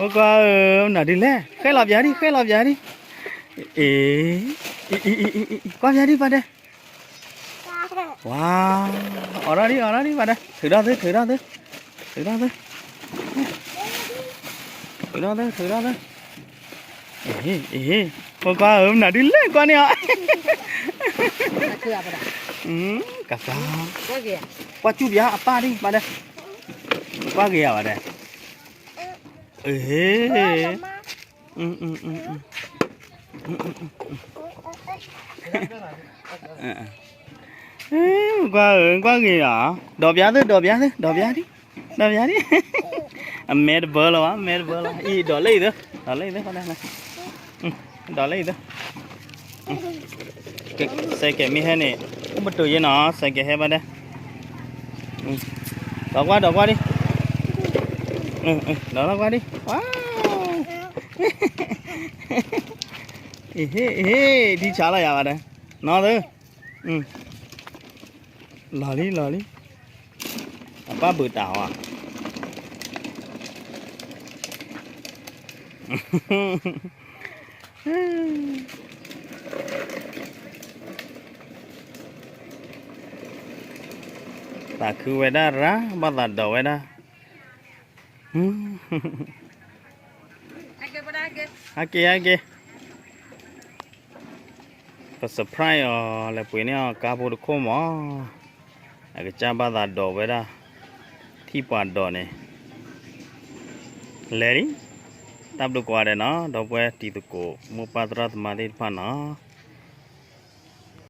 qua nào đi lẹ khai lạp giá đi ê qua giá đi vào đây wow ở đó đi vào đây thử đó thôi thử đó thôi ê qua nào đi lẹ qua nè cà phê qua chú bia apa đi vào đây qua kìa vào đây qua kìa đổ bia đi mẹ bơ lo ý đổ lấy nữa con đây này đổ lấy nữa xe cái mi hết này không bắt được gì nó xe cái hết vào đây đổ qua đi đổ qua đi wow đi trả lại vào đây nó thôi lò đi apa bự tảo à ta cứ về đó ra bắt đầu đầu về đó Ake có surprise là buổi này cá bồ được không mà cái cha bắt đầu đầu về đó thi bản đồ này lấy đi tập được qua đây nó đầu về thì tụi cô mua bắt đầu mà đi phản nó